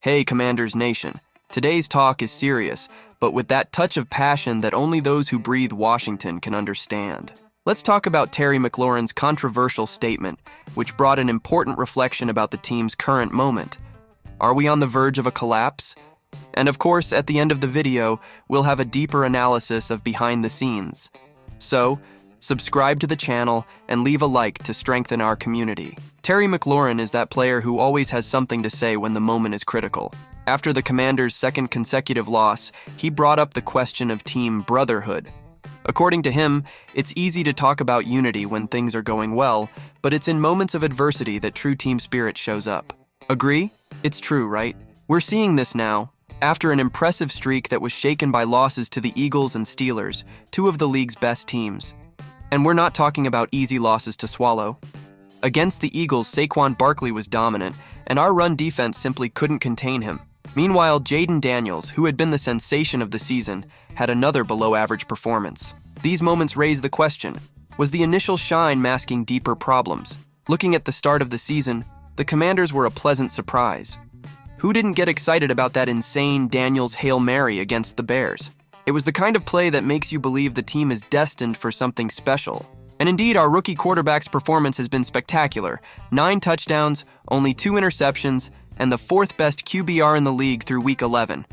Hey, Commanders Nation. Today's talk is serious, but with that touch of passion that only those who breathe Washington can understand. Let's talk about Terry McLaurin's controversial statement, which brought an important reflection about the team's current moment. Are we on the verge of a collapse? And of course, at the end of the video, we'll have a deeper analysis of behind the scenes. So, subscribe to the channel and leave a like to strengthen our community. Terry McLaurin is that player who always has something to say when the moment is critical. After the Commanders' second consecutive loss, he brought up the question of team brotherhood. According to him, it's easy to talk about unity when things are going well, but it's in moments of adversity that true team spirit shows up. Agree? It's true, right? We're seeing this now. After an impressive streak that was shaken by losses to the Eagles and Steelers, two of the league's best teams. And we're not talking about easy losses to swallow. Against the Eagles, Saquon Barkley was dominant, and our run defense simply couldn't contain him. Meanwhile, Jaden Daniels, who had been the sensation of the season, had another below-average performance. These moments raise the question, was the initial shine masking deeper problems? Looking at the start of the season, the Commanders were a pleasant surprise. Who didn't get excited about that insane Daniels Hail Mary against the Bears? It was the kind of play that makes you believe the team is destined for something special. And indeed, our rookie quarterback's performance has been spectacular. 9 touchdowns, only 2 interceptions, and the 4th best QBR in the league through Week 11.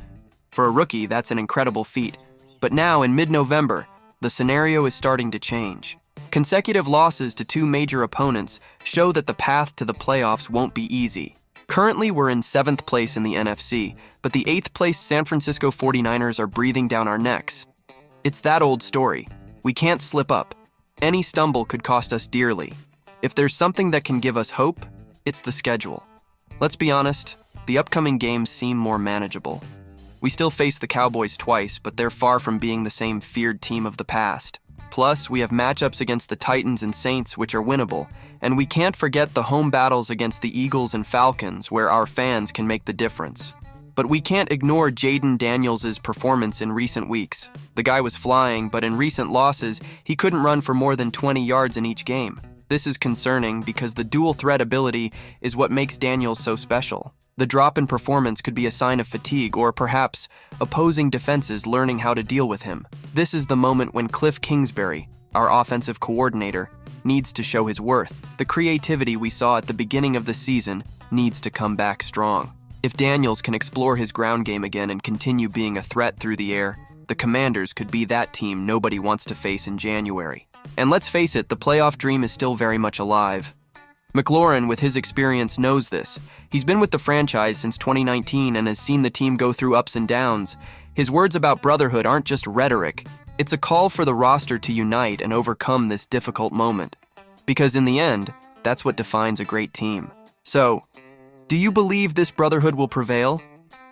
For a rookie, that's an incredible feat. But now, in mid-November, the scenario is starting to change. Consecutive losses to 2 major opponents show that the path to the playoffs won't be easy. Currently, we're in 7th place in the NFC, but the 8th place San Francisco 49ers are breathing down our necks. It's that old story. We can't slip up. Any stumble could cost us dearly. If there's something that can give us hope, it's the schedule. Let's be honest, the upcoming games seem more manageable. We still face the Cowboys twice, but they're far from being the same feared team of the past. Plus, we have matchups against the Titans and Saints which are winnable, and we can't forget the home battles against the Eagles and Falcons where our fans can make the difference. But we can't ignore Jaden Daniels' performance in recent weeks. The guy was flying, but in recent losses, he couldn't run for more than 20 yards in each game. This is concerning because the dual threat ability is what makes Daniels so special. The drop in performance could be a sign of fatigue or perhaps opposing defenses learning how to deal with him. This is the moment when Cliff Kingsbury, our offensive coordinator, needs to show his worth. The creativity we saw at the beginning of the season needs to come back strong. If Daniels can explore his ground game again and continue being a threat through the air, the Commanders could be that team nobody wants to face in January. And let's face it, the playoff dream is still very much alive. McLaurin, with his experience, knows this. He's been with the franchise since 2019 and has seen the team go through ups and downs. His words about brotherhood aren't just rhetoric. It's a call for the roster to unite and overcome this difficult moment. Because in the end, that's what defines a great team. So, do you believe this brotherhood will prevail?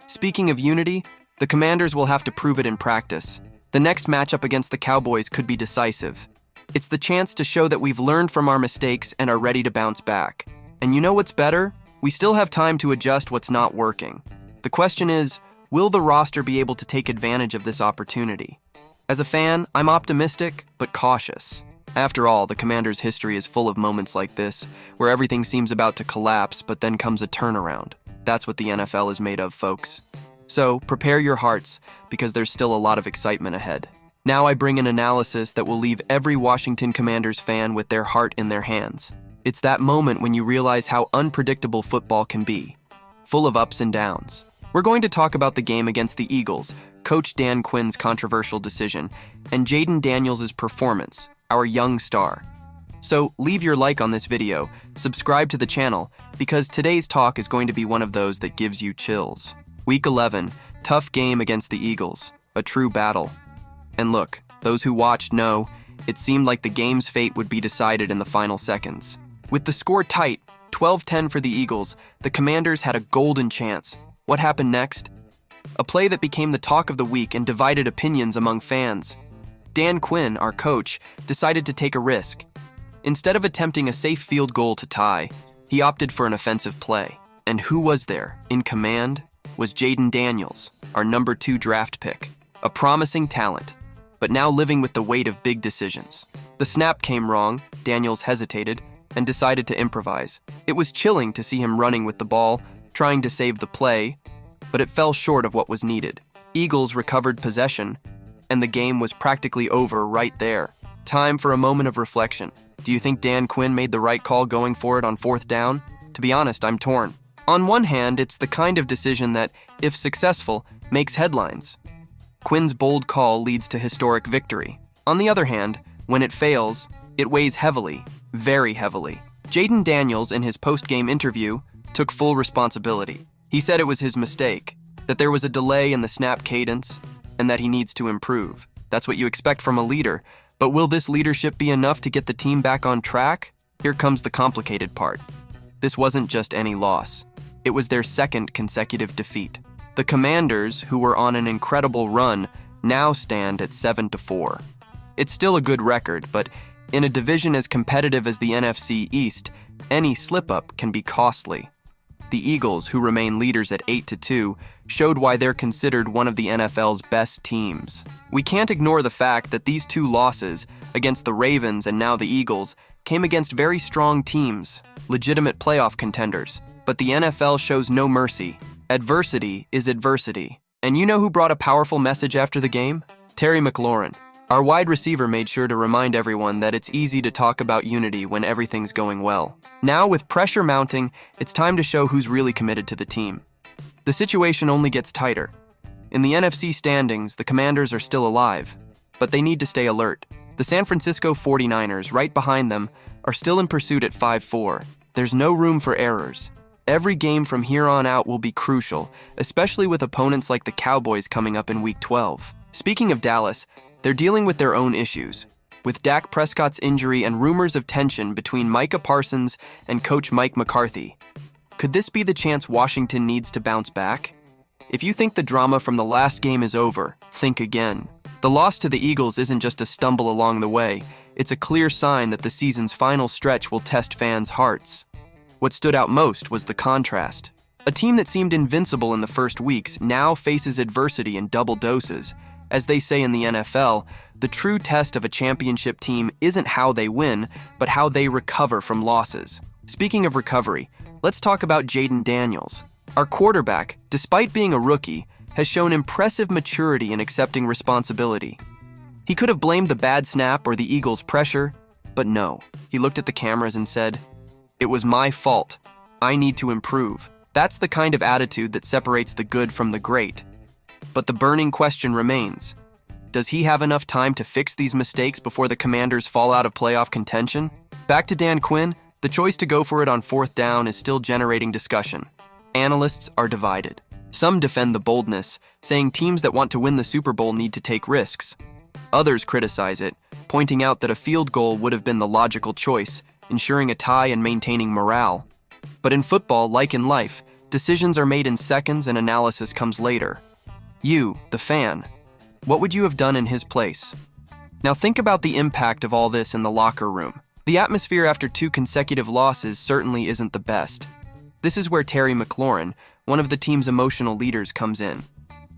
Speaking of unity, the Commanders will have to prove it in practice. The next matchup against the Cowboys could be decisive. It's the chance to show that we've learned from our mistakes and are ready to bounce back. And you know what's better? We still have time to adjust what's not working. The question is, will the roster be able to take advantage of this opportunity? As a fan, I'm optimistic, but cautious. After all, the Commanders' history is full of moments like this, where everything seems about to collapse, but then comes a turnaround. That's what the NFL is made of, folks. So, prepare your hearts, because there's still a lot of excitement ahead. Now I bring an analysis that will leave every Washington Commanders fan with their heart in their hands. It's that moment when you realize how unpredictable football can be, full of ups and downs. We're going to talk about the game against the Eagles, Coach Dan Quinn's controversial decision, and Jaden Daniels' performance, our young star. So leave your like on this video, subscribe to the channel, because today's talk is going to be one of those that gives you chills. Week 11, tough game against the Eagles, a true battle. And look, those who watched know, it seemed like the game's fate would be decided in the final seconds. With the score tight, 12-10 for the Eagles, the Commanders had a golden chance. What happened next? A play that became the talk of the week and divided opinions among fans. Dan Quinn, our coach, decided to take a risk. Instead of attempting a safe field goal to tie, he opted for an offensive play. And who was there, in command, was Jaden Daniels, our number 2 draft pick. A promising talent, but now living with the weight of big decisions. The snap came wrong, Daniels hesitated, and decided to improvise. It was chilling to see him running with the ball, trying to save the play, but it fell short of what was needed. Eagles recovered possession, and the game was practically over right there. Time for a moment of reflection. Do you think Dan Quinn made the right call going for it on 4th down? To be honest, I'm torn. On one hand, it's the kind of decision that, if successful, makes headlines. Quinn's bold call leads to historic victory. On the other hand, when it fails, it weighs heavily, very heavily. Jayden Daniels, in his post-game interview, took full responsibility. He said it was his mistake, that there was a delay in the snap cadence, and that he needs to improve. That's what you expect from a leader, but will this leadership be enough to get the team back on track? Here comes the complicated part. This wasn't just any loss. It was their 2nd consecutive defeat. The Commanders, who were on an incredible run, now stand at 7-4. It's still a good record, but in a division as competitive as the NFC East, any slip-up can be costly. The Eagles, who remain leaders at 8-2, showed why they're considered one of the NFL's best teams. We can't ignore the fact that these 2 losses, against the Ravens and now the Eagles, came against very strong teams, legitimate playoff contenders. But the NFL shows no mercy. Adversity is adversity. And you know who brought a powerful message after the game? Terry McLaurin. Our wide receiver made sure to remind everyone that it's easy to talk about unity when everything's going well. Now, with pressure mounting, it's time to show who's really committed to the team. The situation only gets tighter. In the NFC standings, the Commanders are still alive, but they need to stay alert. The San Francisco 49ers, right behind them, are still in pursuit at 5-4. There's no room for errors. Every game from here on out will be crucial, especially with opponents like the Cowboys coming up in Week 12. Speaking of Dallas, they're dealing with their own issues. With Dak Prescott's injury and rumors of tension between Micah Parsons and coach Mike McCarthy. Could this be the chance Washington needs to bounce back? If you think the drama from the last game is over, think again. The loss to the Eagles isn't just a stumble along the way, it's a clear sign that the season's final stretch will test fans' hearts. What stood out most was the contrast. A team that seemed invincible in the first weeks now faces adversity in double doses. As they say in the NFL, the true test of a championship team isn't how they win, but how they recover from losses. Speaking of recovery, let's talk about Jayden Daniels. Our quarterback, despite being a rookie, has shown impressive maturity in accepting responsibility. He could have blamed the bad snap or the Eagles' pressure, but no. He looked at the cameras and said, "It was my fault. I need to improve." That's the kind of attitude that separates the good from the great. But the burning question remains. Does he have enough time to fix these mistakes before the Commanders fall out of playoff contention? Back to Dan Quinn, the choice to go for it on 4th down is still generating discussion. Analysts are divided. Some defend the boldness, saying teams that want to win the Super Bowl need to take risks. Others criticize it, pointing out that a field goal would have been the logical choice, ensuring a tie and maintaining morale. But in football, like in life, decisions are made in seconds and analysis comes later. You, the fan, what would you have done in his place? Now think about the impact of all this in the locker room. The atmosphere after 2 consecutive losses certainly isn't the best. This is where Terry McLaurin, one of the team's emotional leaders, comes in.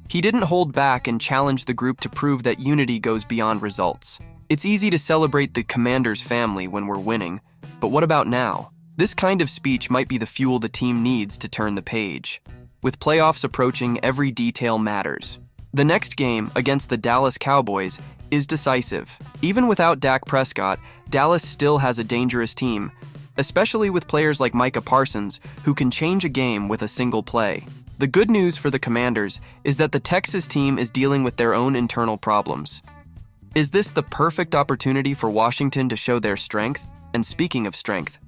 He didn't hold back and challenged the group to prove that unity goes beyond results. It's easy to celebrate the Commanders family when we're winning, but what about now? This kind of speech might be the fuel the team needs to turn the page. With playoffs approaching, every detail matters. The next game, against the Dallas Cowboys, is decisive. Even without Dak Prescott, Dallas still has a dangerous team, especially with players like Micah Parsons, who can change a game with a single play. The good news for the Commanders is that the Texas team is dealing with their own internal problems. Is this the perfect opportunity for Washington to show their strength? And speaking of strength,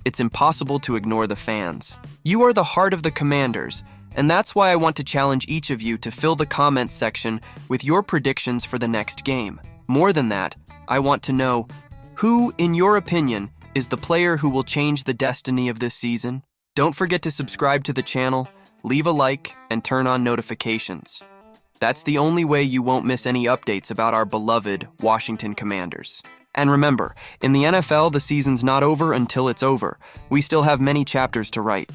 it's impossible to ignore the fans. You are the heart of the Commanders, and that's why I want to challenge each of you to fill the comments section with your predictions for the next game. More than that, I want to know, who, in your opinion, is the player who will change the destiny of this season? Don't forget to subscribe to the channel, leave a like, and turn on notifications. That's the only way you won't miss any updates about our beloved Washington Commanders. And remember, in the NFL, the season's not over until it's over. We still have many chapters to write.